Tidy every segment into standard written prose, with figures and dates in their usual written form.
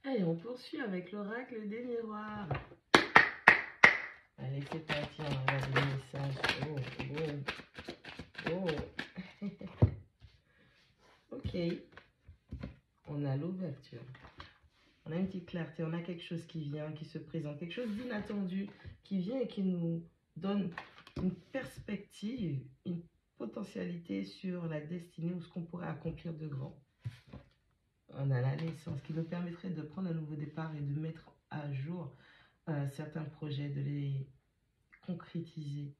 Allez, on poursuit avec l'oracle des miroirs. Allez, c'est parti, on va regarder les messages. Ok. On a l'ouverture. On a une petite clarté, on a quelque chose qui vient, qui se présente, quelque chose d'inattendu qui vient et qui nous donne une perspective, une potentialité sur la destinée ou ce qu'on pourrait accomplir de grand. On a la naissance qui nous permettrait de prendre un nouveau départ et de mettre à jour certains projets, de les concrétiser.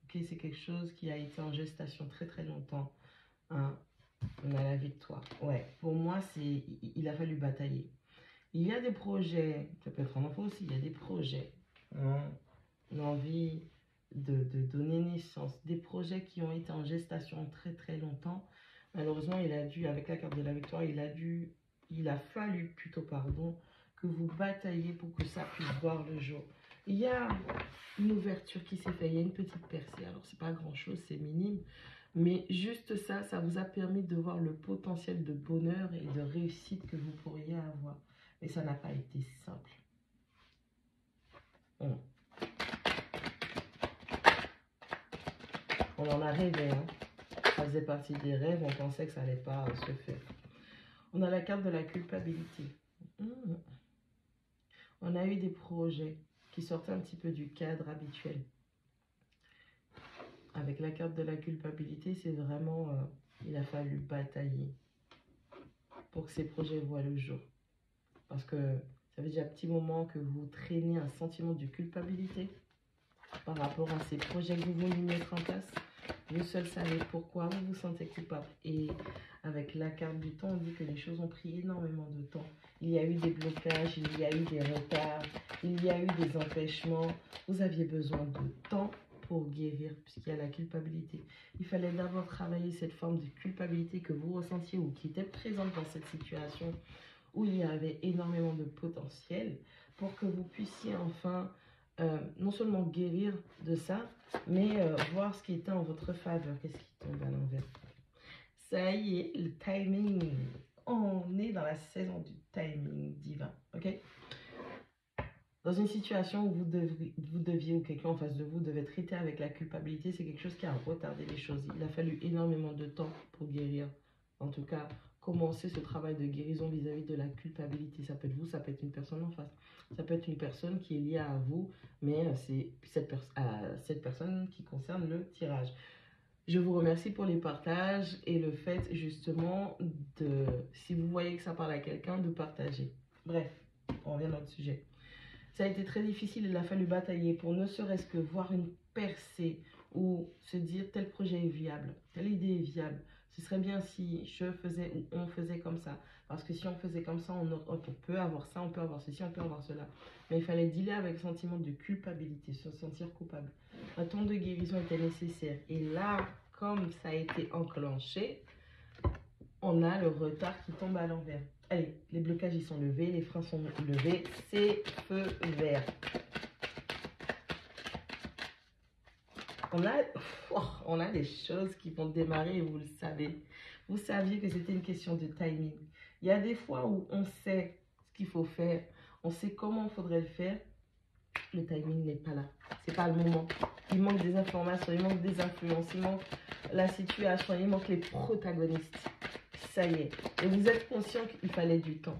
Okay, c'est quelque chose qui a été en gestation très très longtemps. Hein. On a la victoire. Ouais, pour moi, il a fallu batailler. Il y a des projets, ça peut être un enfant aussi, il y a des projets. Hein. On a envie de donner naissance. Des projets qui ont été en gestation très très longtemps. Malheureusement, il a dû, avec la carte de la victoire, il a fallu plutôt, pardon, que vous bataillez pour que ça puisse voir le jour. Il y a une ouverture qui s'est faite, il y a une petite percée. Alors, c'est pas grand chose, c'est minime. Mais juste ça, ça vous a permis de voir le potentiel de bonheur et de réussite que vous pourriez avoir. Mais ça n'a pas été simple. On en a rêvé, hein. Ça faisait partie des rêves, on pensait que ça n'allait pas se faire. On a la carte de la culpabilité. On a eu des projets qui sortaient un petit peu du cadre habituel. Avec la carte de la culpabilité, c'est vraiment, il a fallu batailler pour que ces projets voient le jour. Parce que ça fait déjà un petit moment que vous traînez un sentiment de culpabilité par rapport à ces projets que vous voulez mettre en place. Vous seul savez pourquoi vous vous sentez coupable. Et avec la carte du temps, on dit que les choses ont pris énormément de temps. Il y a eu des blocages, il y a eu des retards, il y a eu des empêchements. Vous aviez besoin de temps pour guérir, puisqu'il y a la culpabilité. Il fallait d'abord travailler cette forme de culpabilité que vous ressentiez ou qui était présente dans cette situation où il y avait énormément de potentiel pour que vous puissiez enfin non seulement guérir de ça, mais voir ce qui était en votre faveur. Qu'est-ce qui tombe à l'envers? Ça y est, le timing. On est dans la saison du timing divin, ok? Dans une situation où vous deviez ou quelqu'un en face de vous devait traiter avec la culpabilité, c'est quelque chose qui a retardé les choses. Il a fallu énormément de temps pour guérir. En tout cas, commencer ce travail de guérison vis-à-vis de la culpabilité. Ça peut être vous, ça peut être une personne en face. Ça peut être une personne qui est liée à vous, mais c'est cette personne qui concerne le tirage. Je vous remercie pour les partages et le fait justement de, si vous voyez que ça parle à quelqu'un, de partager. Bref, on revient à notre sujet. Ça a été très difficile, il a fallu batailler pour ne serait-ce que voir une percée ou se dire tel projet est viable, telle idée est viable. Ce serait bien si je faisais ou on faisait comme ça. Parce que si on faisait comme ça, on peut avoir ça, on peut avoir ceci, on peut avoir cela. Mais il fallait dealer avec le sentiment de culpabilité, se sentir coupable. Un temps de guérison était nécessaire. Et là, comme ça a été enclenché, on a le retard qui tombe à l'envers. Allez, les blocages ils sont levés, les freins sont levés, c'est feu vert. On a des choses qui vont démarrer et vous le savez. Vous saviez que c'était une question de timing. Il y a des fois où on sait ce qu'il faut faire, on sait comment il faudrait le faire, le timing n'est pas là. C'est pas le moment. Il manque des informations, il manque des influences, il manque la situation, il manque les protagonistes. Ça y est. Et vous êtes conscient qu'il fallait du temps.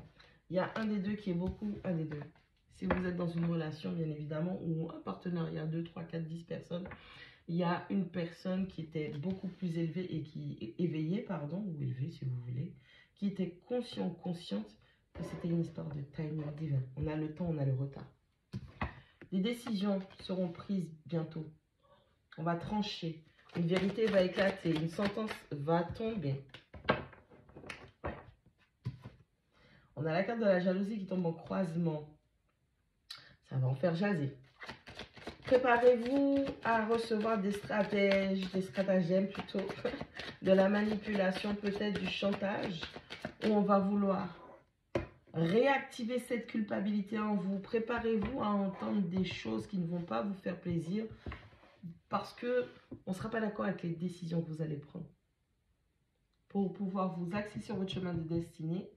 Il y a un des deux qui est beaucoup, un des deux. Si vous êtes dans une relation, bien évidemment, ou un partenariat, 2, 3, 4, 10 personnes, il y a une personne qui était beaucoup plus élevée et qui éveillée, pardon, ou élevée si vous voulez, qui était consciente que c'était une histoire de timing divin. On a le temps, on a le retard. Des décisions seront prises bientôt. On va trancher. Une vérité va éclater. Une sentence va tomber. On a la carte de la jalousie qui tombe en croisement. Ça va en faire jaser. Préparez-vous à recevoir des stratagèmes plutôt, de la manipulation, peut-être du chantage, où on va vouloir réactiver cette culpabilité en vous. Préparez-vous à entendre des choses qui ne vont pas vous faire plaisir parce qu'on ne sera pas d'accord avec les décisions que vous allez prendre. Pour pouvoir vous axer sur votre chemin de destinée,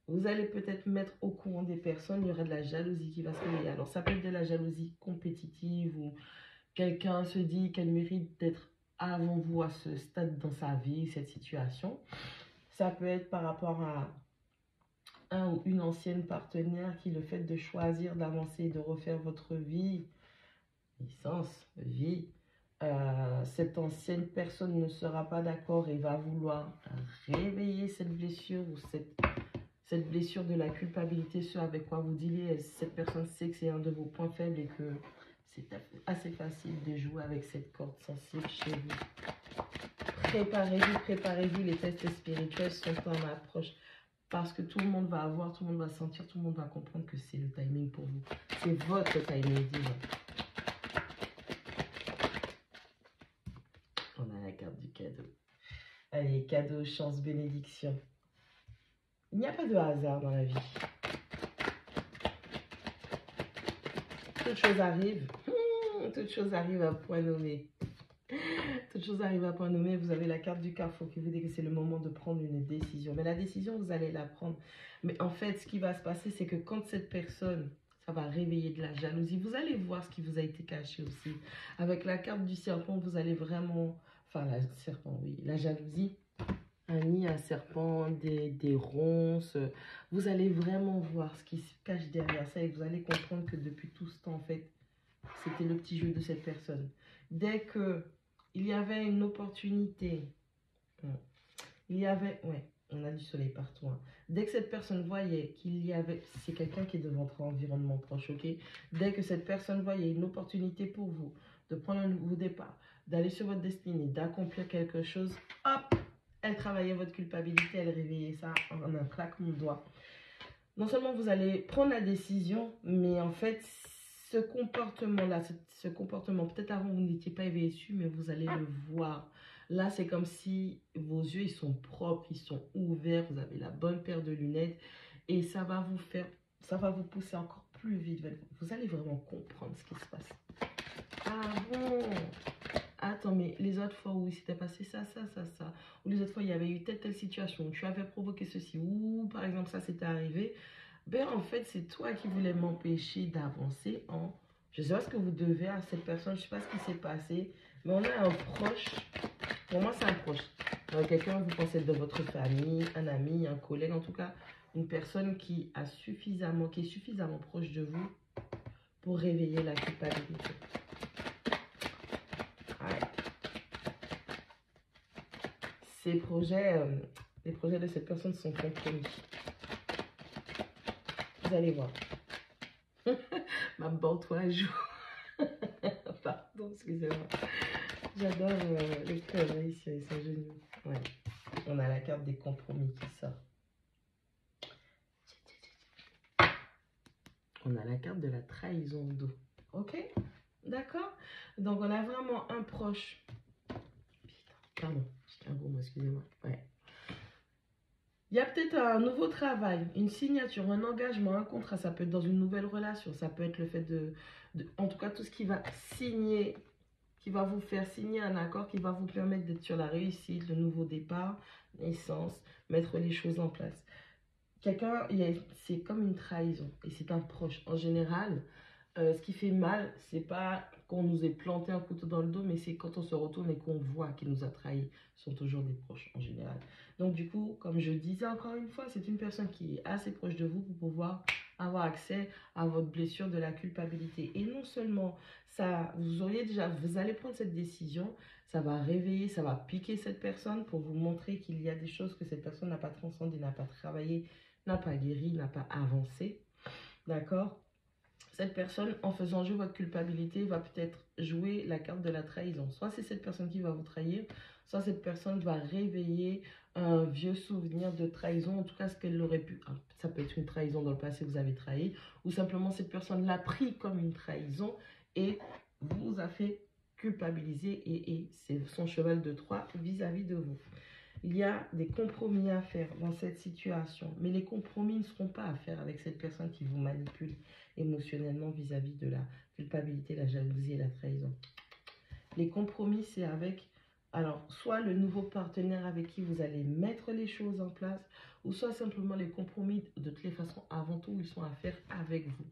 Vous allez peut-être mettre au courant des personnes, il y aura de la jalousie qui va se réveiller. Alors, ça peut être de la jalousie compétitive ou quelqu'un se dit qu'elle mérite d'être avant vous à ce stade dans sa vie, cette situation. Ça peut être par rapport à un ou une ancienne partenaire qui, le fait de choisir d'avancer, de refaire votre vie, vie, cette ancienne personne ne sera pas d'accord et va vouloir réveiller cette blessure ou cette blessure de la culpabilité, ce avec quoi vous dealez. Cette personne sait que c'est un de vos points faibles et que c'est assez facile de jouer avec cette corde sensible chez vous. Préparez-vous, les tests spirituels sont en approche. Parce que tout le monde va avoir, tout le monde va sentir, tout le monde va comprendre que c'est le timing pour vous. C'est votre timing divin. On a la carte du cadeau. Allez, cadeau, chance, bénédiction. Il n'y a pas de hasard dans la vie. Toute chose arrive. Toute chose arrive à point nommé. Toute chose arrive à point nommé. Vous avez la carte du carrefour qui vous dit que c'est le moment de prendre une décision. Mais la décision, vous allez la prendre. Mais en fait, ce qui va se passer, c'est que quand cette personne, ça va réveiller de la jalousie. Vous allez voir ce qui vous a été caché aussi. Avec la carte du serpent, vous allez vraiment... Enfin, la jalousie. Un nid, un serpent, des ronces. Vous allez vraiment voir ce qui se cache derrière ça et vous allez comprendre que depuis tout ce temps, en fait, c'était le petit jeu de cette personne. Dès que il y avait une opportunité, on a du soleil partout. Hein. Dès que cette personne voyait qu'il y avait, c'est quelqu'un qui est de votre environnement proche, ok? Dès que cette personne voyait une opportunité pour vous de prendre un nouveau départ, d'aller sur votre destinée, d'accomplir quelque chose, hop, elle travaillait votre culpabilité, elle réveillait ça en un claquement de doigts. Non seulement vous allez prendre la décision, mais en fait, ce comportement-là, ce comportement, peut-être avant vous n'étiez pas éveillé dessus, mais vous allez le voir. Là, c'est comme si vos yeux, ils sont propres, ils sont ouverts, vous avez la bonne paire de lunettes et ça va vous pousser encore plus vite. Vous allez vraiment comprendre ce qui se passe. Ah bon? Attends, mais les autres fois où il s'était passé ça, ou les autres fois il y avait eu telle situation, où tu avais provoqué ceci, ou par exemple ça s'était arrivé, ben en fait c'est toi qui voulais m'empêcher d'avancer en... Je sais pas ce que vous devez à cette personne, je sais pas ce qui s'est passé, mais on a un proche, pour moi c'est un proche, quelqu'un vous pensez de votre famille, un ami, un collègue, en tout cas une personne qui est suffisamment proche de vous pour réveiller la culpabilité. Les projets de cette personne sont compromis. Vous allez voir. Ma toi à jour. Pardon, excusez-moi. J'adore les cœurs ici avec son genou. Ouais. On a la carte des compromis qui sort. On a la carte de la trahison d'eau. Ok? D'accord? Donc, on a vraiment un proche. Pardon, j'ai un gros mot, excusez-moi. Ouais. Il y a peut-être un nouveau travail, une signature, un engagement, un contrat. Ça peut être dans une nouvelle relation. Ça peut être le fait en tout cas, tout ce qui va signer, qui va vous faire signer un accord, qui va vous permettre d'être sur la réussite, le nouveau départ, naissance, mettre les choses en place. Quelqu'un, c'est comme une trahison et c'est un proche. En général, ce qui fait mal, c'est pas qu'on nous ait planté un couteau dans le dos, mais c'est quand on se retourne et qu'on voit qu'il nous a trahis. Ce sont toujours des proches en général. Donc du coup, comme je disais encore une fois, c'est une personne qui est assez proche de vous pour pouvoir avoir accès à votre blessure de la culpabilité. Et non seulement ça, vous allez prendre cette décision, ça va réveiller, ça va piquer cette personne pour vous montrer qu'il y a des choses que cette personne n'a pas transcendées, n'a pas travaillé, n'a pas guéri, n'a pas avancé. D'accord? Cette personne, en faisant jouer votre culpabilité, va peut-être jouer la carte de la trahison. Soit c'est cette personne qui va vous trahir, soit cette personne va réveiller un vieux souvenir de trahison, en tout cas ce qu'elle aurait pu... Ça peut être une trahison dans le passé, vous avez trahi, ou simplement cette personne l'a pris comme une trahison et vous a fait culpabiliser et c'est son cheval de Troie vis-à-vis de vous. Il y a des compromis à faire dans cette situation, mais les compromis ne seront pas à faire avec cette personne qui vous manipule émotionnellement vis-à-vis de la culpabilité, la jalousie et la trahison. Les compromis, c'est avec Alors, soit le nouveau partenaire avec qui vous allez mettre les choses en place, ou soit simplement les compromis, de toutes les façons, avant tout, ils sont à faire avec vous.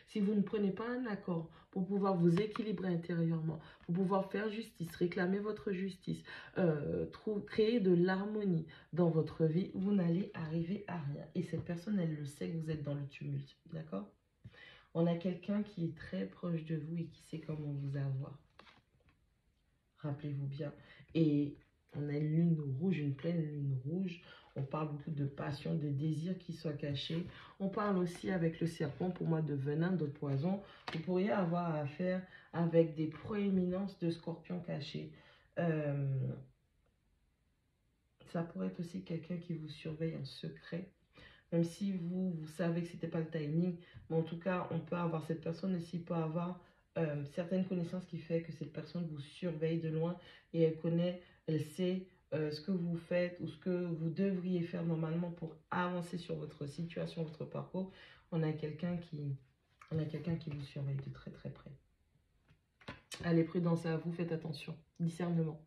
Si vous ne prenez pas un accord pour pouvoir vous équilibrer intérieurement, pour pouvoir faire justice, réclamer votre justice, créer de l'harmonie dans votre vie, vous n'allez arriver à rien. Et cette personne, elle le sait que vous êtes dans le tumulte, d'accord? On a quelqu'un qui est très proche de vous et qui sait comment vous avoir. Rappelez-vous bien. Et on a une lune rouge, une pleine lune rouge. On parle beaucoup de passion, de désir qui soit caché. On parle aussi avec le serpent, pour moi, de venin, de poison. Vous pourriez avoir affaire avec des proéminences de scorpions cachés. Ça pourrait être aussi quelqu'un qui vous surveille en secret. Même si vous savez que ce n'était pas le timing. Mais en tout cas, on peut avoir, cette personne aussi peut avoir certaines connaissances qui fait que cette personne vous surveille de loin et elle connaît, elle sait ce que vous faites ou ce que vous devriez faire normalement pour avancer sur votre situation, votre parcours. On a quelqu'un qui vous surveille de très très près. Allez, prudence à vous, faites attention. Discernement.